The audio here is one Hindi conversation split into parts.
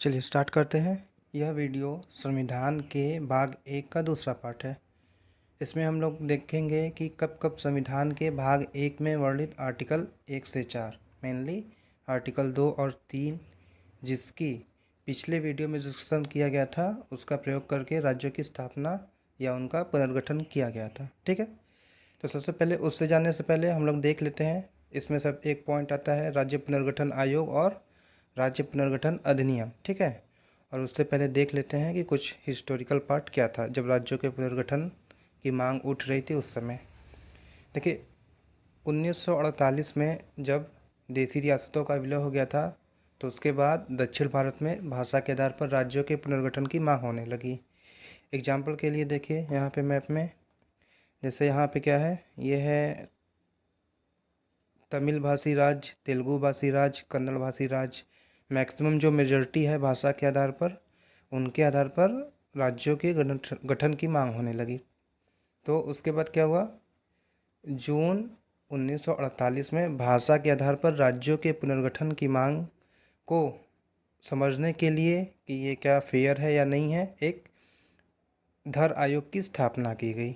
चलिए स्टार्ट करते हैं। यह वीडियो संविधान के भाग 1 का दूसरा पार्ट है। इसमें हम लोग देखेंगे कि कब कब संविधान के भाग 1 में वर्णित आर्टिकल 1 से 4 मेनली आर्टिकल 2 और 3 जिसकी पिछले वीडियो में डिस्कशन किया गया था उसका प्रयोग करके राज्यों की स्थापना या उनका पुनर्गठन किया गया था। ठीक है, तो सबसे पहले उससे जानने से पहले हम लोग देख लेते हैं। इसमें सब एक पॉइंट आता है राज्य पुनर्गठन आयोग और राज्य पुनर्गठन अधिनियम। ठीक है, और उससे पहले देख लेते हैं कि कुछ हिस्टोरिकल पार्ट क्या था जब राज्यों के पुनर्गठन की मांग उठ रही थी उस समय। देखिए 1948 में जब देसी रियासतों का विलय हो गया था तो उसके बाद दक्षिण भारत में भाषा के आधार पर राज्यों के पुनर्गठन की मांग होने लगी। एग्जाम्पल के लिए देखिए यहाँ पे मैप में, जैसे यहाँ पे क्या है, ये है तमिल भाषी राज्य, तेलुगु भाषी राज्य, कन्नड़ भाषी राज्य। मैक्सिमम जो मेजॉरिटी है भाषा के आधार पर, उनके आधार पर राज्यों के गठन की मांग होने लगी। तो उसके बाद क्या हुआ, जून 1948 में भाषा के आधार पर राज्यों के पुनर्गठन की मांग को समझने के लिए कि ये क्या फेयर है या नहीं है, एक धर आयोग की स्थापना की गई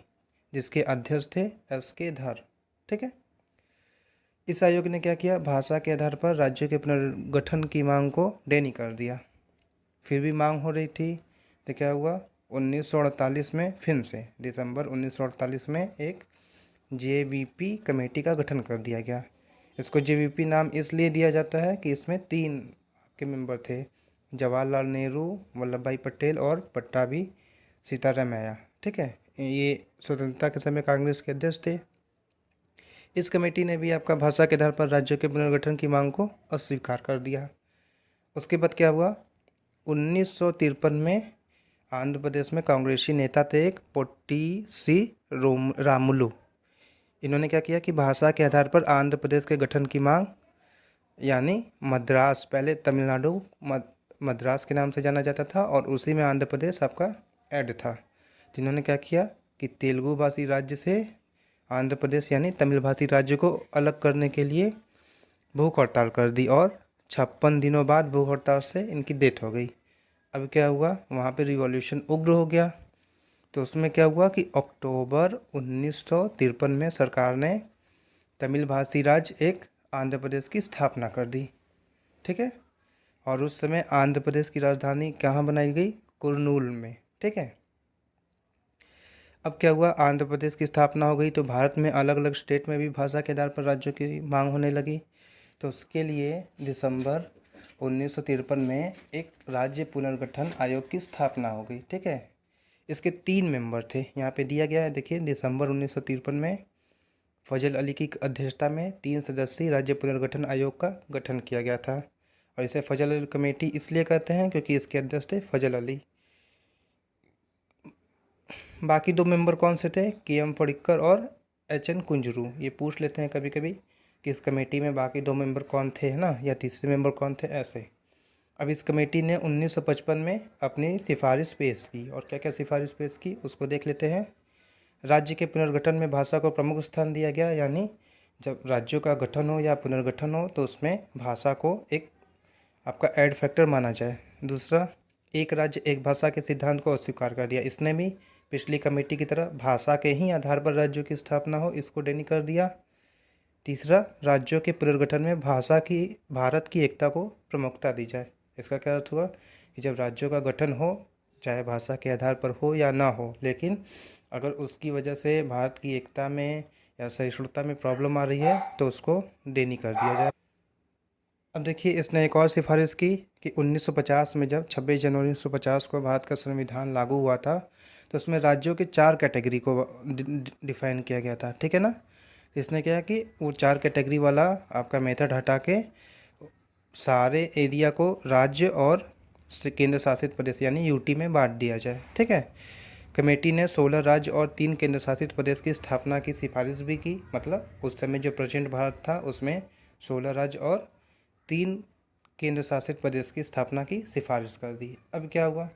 जिसके अध्यक्ष थे SK धर। ठीक है, इस आयोग ने क्या किया, भाषा के आधार पर राज्यों के पुनर्गठन की मांग को डेनी कर दिया। फिर भी मांग हो रही थी तो क्या हुआ, 1948 में फिर से दिसंबर 1948 में एक JVP कमेटी का गठन कर दिया गया। इसको JVP नाम इसलिए दिया जाता है कि इसमें 3 के मेंबर थे, जवाहरलाल नेहरू, वल्लभ भाई पटेल और पट्टाभी सीतारामैया। ठीक है, ये स्वतंत्रता के समय कांग्रेस के अध्यक्ष थे। इस कमेटी ने भी आपका भाषा के आधार पर राज्यों के पुनर्गठन की मांग को अस्वीकार कर दिया। उसके बाद क्या हुआ, 1953 में आंध्र प्रदेश में कांग्रेसी नेता थे एक पोट्टी श्री रामुलु। इन्होंने क्या किया कि भाषा के आधार पर आंध्र प्रदेश के गठन की मांग, यानी मद्रास, पहले तमिलनाडु मद्रास के नाम से जाना जाता था और उसी में आंध्र प्रदेश आपका ऐड था। तो इन्होंने क्या किया कि तेलुगु भाषी राज्य से आंध्र प्रदेश यानी तमिल भाषी राज्य को अलग करने के लिए भूख हड़ताल कर दी और 56 दिनों बाद भूख हड़ताल से इनकी डेथ हो गई। अब क्या हुआ, वहाँ पे रिवॉल्यूशन उग्र हो गया। तो उसमें क्या हुआ कि अक्टूबर 1953 में सरकार ने तमिल भाषी राज्य एक आंध्र प्रदेश की स्थापना कर दी। ठीक है, और उस समय आंध्र प्रदेश की राजधानी कहाँ बनाई गई, कुर्नूल में। ठीक है, अब क्या हुआ, आंध्र प्रदेश की स्थापना हो गई तो भारत में अलग अलग स्टेट में भी भाषा के आधार पर राज्यों की मांग होने लगी। तो उसके लिए दिसंबर 1953 में एक राज्य पुनर्गठन आयोग की स्थापना हो गई। ठीक है, इसके 3 मेंबर थे, यहाँ पे दिया गया है देखिए। दिसंबर 1953 में फजल अली की अध्यक्षता में 3 सदस्यीय राज्य पुनर्गठन आयोग का गठन किया गया था और इसे फजल अली कमेटी इसलिए कहते हैं क्योंकि इसके अध्यक्ष थे फजल अली। बाकी 2 मेंबर कौन से थे, KM पडिक्कर और HN कुंजरू। ये पूछ लेते हैं कभी कभी कि इस कमेटी में बाकी 2 मेंबर कौन थे, है ना, या तीसरे मेंबर कौन थे, ऐसे। अब इस कमेटी ने 1955 में अपनी सिफारिश पेश की और क्या क्या सिफारिश पेश की उसको देख लेते हैं। राज्य के पुनर्गठन में भाषा को प्रमुख स्थान दिया गया, यानी जब राज्यों का गठन हो या पुनर्गठन हो तो उसमें भाषा को एक आपका ऐड फैक्टर माना जाए। दूसरा, एक राज्य एक भाषा के सिद्धांत को अस्वीकार कर दिया। इसने भी पिछली कमेटी की तरह भाषा के ही आधार पर राज्यों की स्थापना हो इसको डेनी कर दिया। तीसरा, राज्यों के पुनर्गठन में भाषा की भारत की एकता को प्रमुखता दी जाए। इसका क्या अर्थ हुआ कि जब राज्यों का गठन हो, चाहे भाषा के आधार पर हो या ना हो, लेकिन अगर उसकी वजह से भारत की एकता में या सहिष्णुता में प्रॉब्लम आ रही है तो उसको डेनी कर दिया जाए। अब देखिए इसने एक और सिफारिश की कि 1950 में जब 26 जनवरी 1950 को भारत का संविधान लागू हुआ था तो उसमें राज्यों के 4 कैटेगरी को डिफाइन किया गया था। ठीक है ना, इसने क्या है कि वो 4 कैटेगरी वाला आपका मेथड हटा के सारे एरिया को राज्य और केंद्र शासित प्रदेश यानी UT में बांट दिया जाए। ठीक है, कमेटी ने 16 राज्य और 3 केंद्र शासित प्रदेश की स्थापना की सिफारिश भी की। मतलब उस समय जो प्रेजेंट भारत था उसमें 16 राज्य और 3 केंद्र शासित प्रदेश की स्थापना की सिफारिश कर दी। अब क्या हुआ,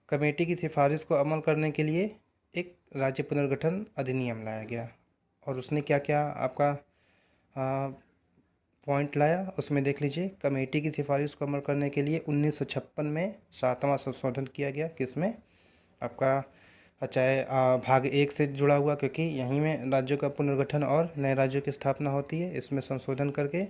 कमेटी की सिफारिश को अमल करने के लिए एक राज्य पुनर्गठन अधिनियम लाया गया और उसने क्या क्या आपका पॉइंट लाया, उसमें देख लीजिए कमेटी की सिफारिश को अमल करने के लिए 1956 में 7वां संशोधन किया गया। किसमें? आपका चाहे भाग 1 से जुड़ा हुआ, क्योंकि यहीं में राज्यों का पुनर्गठन और नए राज्यों की स्थापना होती है। इसमें संशोधन करके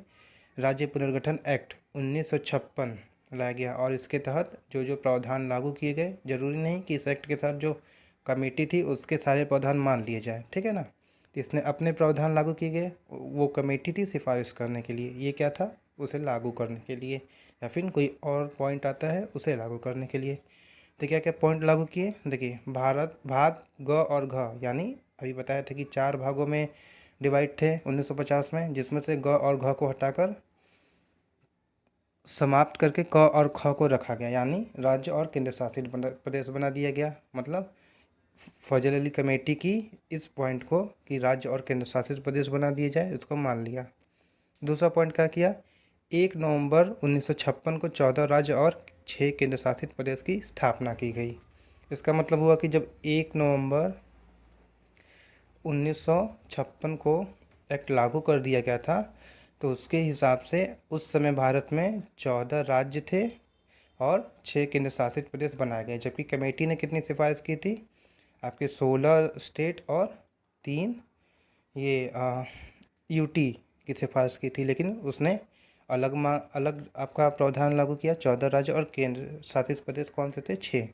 राज्य पुनर्गठन एक्ट 1956 लाया गया और इसके तहत जो जो प्रावधान लागू किए गए, जरूरी नहीं कि इस एक्ट के साथ जो कमेटी थी उसके सारे प्रावधान मान लिए जाए, ठीक है ना। तो इसने अपने प्रावधान लागू किए गए, वो कमेटी थी सिफारिश करने के लिए, ये क्या था? उसे लागू करने के लिए, या फिर कोई और पॉइंट आता है उसे लागू करने के लिए। तो क्या क्या पॉइंट लागू किए? देखिए, भारत भाग ग और घ, यानी अभी बताया था कि 4 भागों में डिवाइड थे 1950 में, जिसमें से ग और घ को हटाकर समाप्त करके क और ख को रखा गया, यानी राज्य और केंद्र शासित प्रदेश बना दिया गया। मतलब फजल अली कमेटी की इस पॉइंट को कि राज्य और केंद्र शासित प्रदेश बना दिए जाए, इसको मान लिया। दूसरा पॉइंट क्या किया? 1 नवंबर 1956 को 14 राज्य और 6 केंद्र शासित प्रदेश की स्थापना की गई। इसका मतलब हुआ कि जब 1 नवंबर 1956 को एक्ट लागू कर दिया गया था, तो उसके हिसाब से उस समय भारत में 14 राज्य थे और 6 केंद्र शासित प्रदेश बनाए गए, जबकि कमेटी ने कितनी सिफारिश की थी? आपके 16 स्टेट और 3 ये यूटी की सिफारिश की थी, लेकिन उसने अलग आपका प्रावधान लागू किया। 14 राज्य और केंद्र शासित प्रदेश कौन से थे? 6।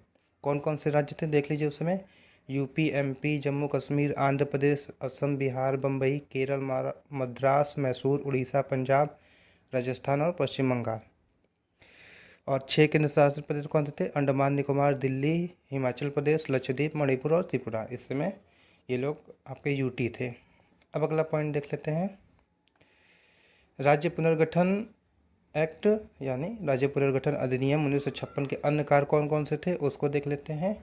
कौन कौन से राज्य थे देख लीजिए उस समय? यूपी, एमपी, जम्मू कश्मीर, आंध्र प्रदेश, असम, बिहार, बम्बई, केरल, मद्रास, मैसूर, उड़ीसा, पंजाब, राजस्थान और पश्चिम बंगाल। और 6 केंद्र शासित प्रदेश कौन से थे? अंडमान निकोबार, दिल्ली, हिमाचल प्रदेश, लक्षद्वीप, मणिपुर और त्रिपुरा। इस समय ये लोग आपके यूटी थे। अब अगला पॉइंट देख लेते हैं, राज्य पुनर्गठन एक्ट यानी राज्य पुनर्गठन अधिनियम 1956 के अन्य कार्य कौन कौन से थे उसको देख लेते हैं।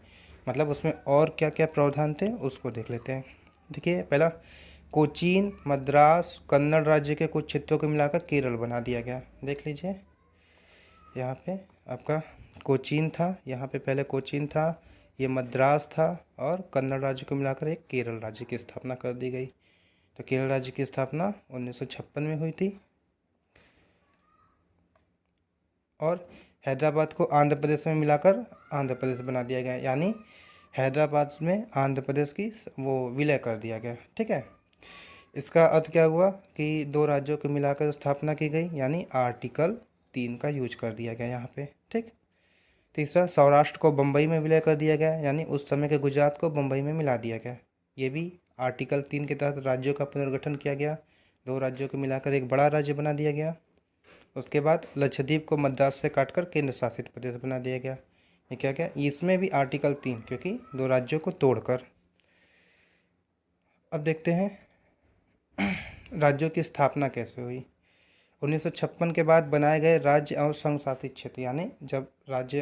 मतलब उसमें और क्या क्या प्रावधान थे उसको देख लेते हैं। देखिए, पहला, कोचीन, मद्रास, कन्नड़ राज्य के कुछ क्षेत्रों को मिलाकर केरल बना दिया गया। देख लीजिए, यहाँ पे आपका कोचीन था, यहाँ पे पहले कोचीन था, ये मद्रास था और कन्नड़ राज्य को मिलाकर एक केरल राज्य की स्थापना कर दी गई। तो केरल राज्य की स्थापना 1956 में हुई थी। और हैदराबाद को आंध्र प्रदेश में मिलाकर आंध्र प्रदेश बना दिया गया, यानी हैदराबाद में आंध्र प्रदेश की वो विलय कर दिया गया, ठीक है। इसका अर्थ क्या हुआ कि 2 राज्यों को मिलाकर स्थापना की गई, यानी आर्टिकल 3 का यूज कर दिया गया यहाँ पे, ठीक। तीसरा, सौराष्ट्र को बम्बई में विलय कर दिया गया, यानी उस समय के गुजरात को बम्बई में मिला दिया गया। ये भी आर्टिकल 3 के तहत राज्यों का पुनर्गठन किया गया, 2 राज्यों को मिलाकर एक बड़ा राज्य बना दिया गया। उसके बाद लक्षद्वीप को मद्रास से काटकर केंद्र शासित प्रदेश बना दिया गया। ये क्या क्या? इसमें भी आर्टिकल 3, क्योंकि 2 राज्यों को तोड़कर। अब देखते हैं राज्यों की स्थापना कैसे हुई। 1956 के बाद बनाए गए राज्य और संघ शासित क्षेत्र, यानी जब राज्य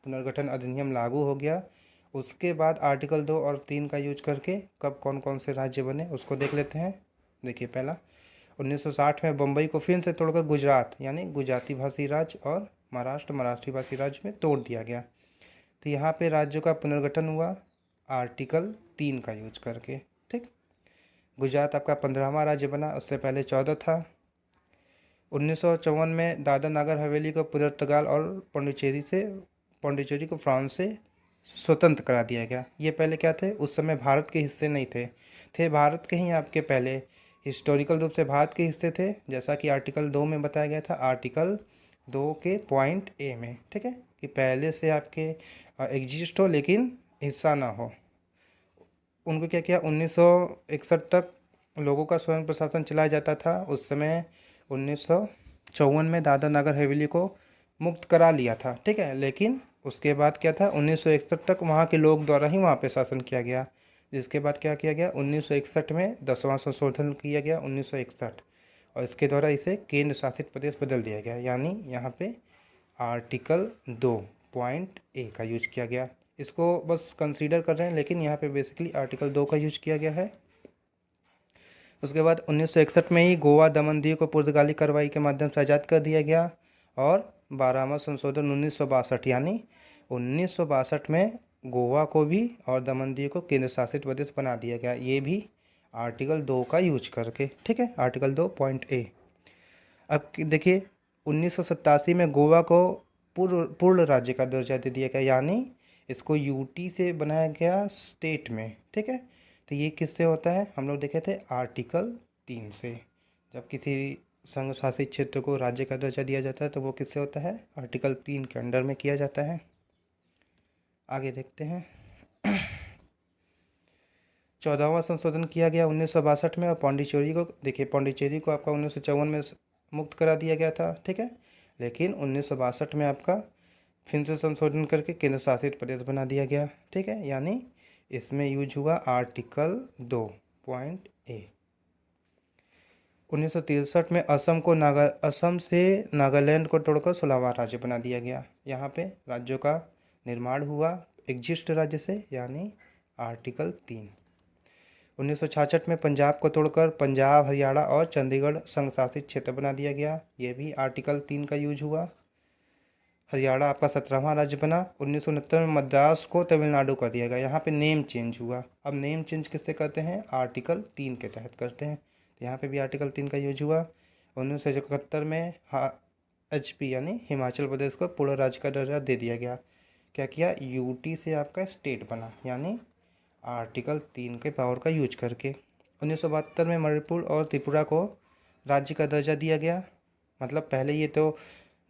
पुनर्गठन अधिनियम लागू हो गया उसके बाद आर्टिकल 2 और 3 का यूज करके कब कौन कौन से राज्य बने उसको देख लेते हैं। देखिए, पहला, 1960 में बम्बई को फिर से तोड़कर गुजरात यानी गुजराती भाषी राज्य और महाराष्ट्र मराठी भाषी राज्य में तोड़ दिया गया। तो यहाँ पे राज्यों का पुनर्गठन हुआ आर्टिकल 3 का यूज करके, ठीक। गुजरात आपका 15वां राज्य बना, उससे पहले 14 था। 1954 में दादर नगर हवेली को पुर्तगाल और पौंडीचेरी को फ्रांस से स्वतंत्र करा दिया गया। ये पहले क्या थे? उस समय भारत के हिस्से नहीं थे भारत के ही आपके पहले हिस्टोरिकल रूप से भारत के हिस्से थे, जैसा कि आर्टिकल 2 में बताया गया था, आर्टिकल 2 के पॉइंट ए में, ठीक है, कि पहले से आपके एग्जिस्ट हो लेकिन हिस्सा ना हो। उनको क्या किया? 1961 तक लोगों का स्वयं प्रशासन चलाया जाता था। उस समय 1954 में दादर नगर हवेली को मुक्त करा लिया था, ठीक है। लेकिन उसके बाद क्या था? 1961 तक वहाँ के लोग द्वारा ही वहाँ पे शासन किया गया। जिसके बाद क्या किया गया? 1961 में 10वां संशोधन किया गया 1961, और इसके द्वारा इसे केंद्र शासित प्रदेश बदल दिया गया, यानी यहाँ पे आर्टिकल 2 पॉइंट ए का यूज किया गया। इसको बस कंसीडर कर रहे हैं, लेकिन यहाँ पे बेसिकली आर्टिकल 2 का यूज किया गया है। उसके बाद 1961 में ही गोवा दमन दीव को पुर्तगाली कार्रवाई के माध्यम से आज़ाद कर दिया गया, और 12वां संशोधन 1962 यानी 1962 में गोवा को भी और दमन दीव को केंद्र शासित प्रदेश बना दिया गया, ये भी आर्टिकल 2 का यूज करके, ठीक है, आर्टिकल 2 पॉइंट ए। अब देखिए 1987 में गोवा को पूर्ण राज्य का दर्जा दे दिया गया, यानी इसको यूटी से बनाया गया स्टेट में। ठीक है, तो ये किससे होता है, हम लोग देखे थे आर्टिकल 3 से। जब किसी संघ शासित क्षेत्र को राज्य का दर्जा दिया जाता है तो वो किससे होता है, आर्टिकल 3 के अंडर में किया जाता है। आगे देखते हैं। 14वां संशोधन किया गया 1962 में, और पांडिचेरी को देखिए, पांडिचेरी को आपका 1954 में मुक्त करा दिया गया था। ठीक है, लेकिन 1962 में आपका फिर से संशोधन करके केंद्र शासित प्रदेश बना दिया गया। ठीक है, यानी इसमें यूज हुआ आर्टिकल 2.A। 1963 में असम से नागालैंड को तोड़कर 16वां राज्य बना दिया गया। यहाँ पे राज्यों का निर्माण हुआ एग्जिस्ट राज्य से, यानी आर्टिकल 3। 1966 में पंजाब को तोड़कर पंजाब, हरियाणा और चंडीगढ़ संघ शासित क्षेत्र बना दिया गया। ये भी आर्टिकल 3 का यूज हुआ। हरियाणा आपका 17वां राज्य बना। 1969 में मद्रास को तमिलनाडु कर दिया गया। यहाँ पे नेम चेंज हुआ। अब नेम चेंज किससे करते हैं, आर्टिकल 3 के तहत करते हैं, तो यहाँ पे भी आर्टिकल 3 का यूज हुआ। 1971 में HP यानी हिमाचल प्रदेश को पूर्ण राज्य का दर्जा दे दिया गया। क्या किया, यूटी से आपका स्टेट बना, यानी आर्टिकल 3 के पावर का यूज करके। 1972 में मणिपुर और त्रिपुरा को राज्य का दर्जा दिया गया। मतलब पहले ये तो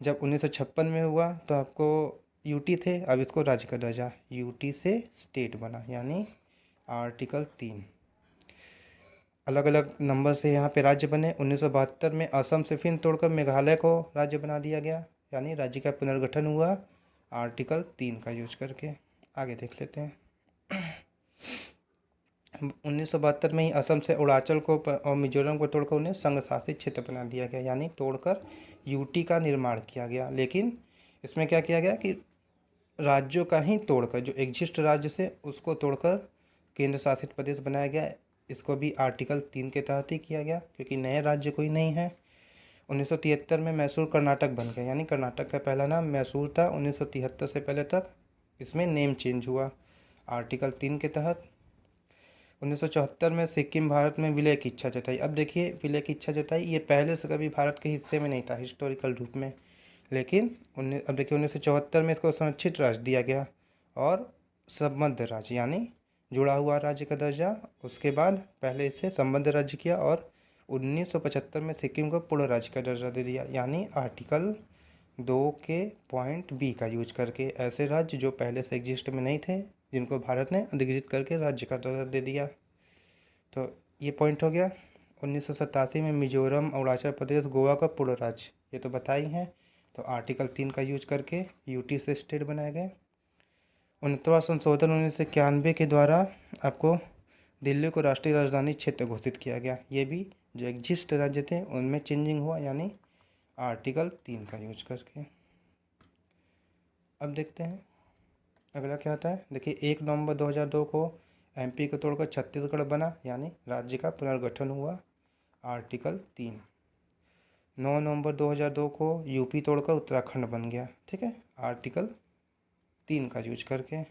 जब 1956 में हुआ तो आपको यूटी थे, अब इसको राज्य का दर्जा, यूटी से स्टेट बना, यानी आर्टिकल 3। अलग अलग नंबर से यहाँ पे राज्य बने। 1972 में असम से फिर तोड़कर मेघालय को राज्य बना दिया गया, यानी राज्य का पुनर्गठन हुआ आर्टिकल 3 का यूज करके। आगे देख लेते हैं। 1972 में ही असम से अरुणाचल को और मिजोरम को तोड़कर उन्हें संघ शासित क्षेत्र बना दिया गया, यानी तोड़कर यूटी का निर्माण किया गया। लेकिन इसमें क्या किया गया कि राज्यों का ही तोड़कर, जो एग्जिस्ट राज्य से उसको तोड़कर केंद्र शासित प्रदेश बनाया गया। इसको भी आर्टिकल 3 के तहत ही किया गया, क्योंकि नए राज्य कोई नहीं है। 1973 में मैसूर कर्नाटक बन गया, यानी कर्नाटक का पहला नाम मैसूर था। 1973 से पहले तक इसमें नेम चेंज हुआ आर्टिकल 3 के तहत। 1974 में सिक्किम भारत में विलय की इच्छा जताई। अब देखिए, विलय की इच्छा जताई, ये पहले से कभी भारत के हिस्से में नहीं था हिस्टोरिकल रूप में, लेकिन अब देखिए 1974 में इसको संरक्षित राज्य दिया गया और संबद्ध राज्य, यानी जुड़ा हुआ राज्य का दर्जा। उसके बाद पहले इसे संबद्ध राज्य किया और 1975 में सिक्किम को पूर्ण राज्य का दर्जा दे दिया, यानी आर्टिकल 2 के पॉइंट B का यूज करके ऐसे राज्य जो पहले से एग्जिस्ट में नहीं थे, जिनको भारत ने अधिकृत करके राज्य का दर्जा दे दिया। तो ये पॉइंट हो गया। 1987 में मिजोरम, अरुणाचल प्रदेश, गोवा का पूर्ण राज्य, ये तो बता ही हैं। तो आर्टिकल 3 का यूज करके यूटी से स्टेट बनाए गए। 69वां संशोधन 1991 के द्वारा आपको दिल्ली को राष्ट्रीय राजधानी क्षेत्र घोषित किया गया। ये भी जो एग्जिस्ट राज्य थे उनमें चेंजिंग हुआ, यानी आर्टिकल 3 का यूज करके। अब देखते हैं अगला क्या आता है। देखिए 1 नवंबर 2002 को MP को तोड़कर छत्तीसगढ़ बना, यानी राज्य का पुनर्गठन हुआ आर्टिकल 3। 9 नवंबर 2002 को यूपी तोड़कर उत्तराखंड बन गया। ठीक है, आर्टिकल 3 का यूज करके।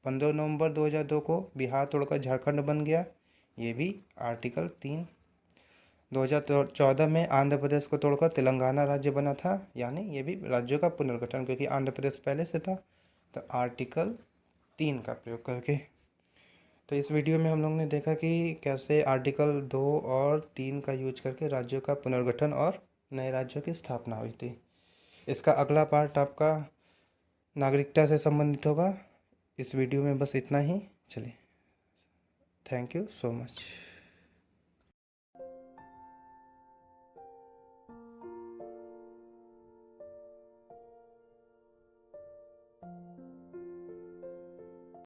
15 नवंबर 2002 को बिहार तोड़कर झारखंड बन गया, ये भी आर्टिकल 3। 2014 में आंध्र प्रदेश को तोड़कर तेलंगाना राज्य बना था, यानी ये भी राज्यों का पुनर्गठन, क्योंकि आंध्र प्रदेश पहले से था, तो आर्टिकल 3 का प्रयोग करके। तो इस वीडियो में हम लोग ने देखा कि कैसे आर्टिकल 2 और 3 का यूज करके राज्यों का पुनर्गठन और नए राज्यों की स्थापना हुई थी। इसका अगला पार्ट आपका नागरिकता से संबंधित होगा। इस वीडियो में बस इतना ही। चलिए, थैंक यू सो मच।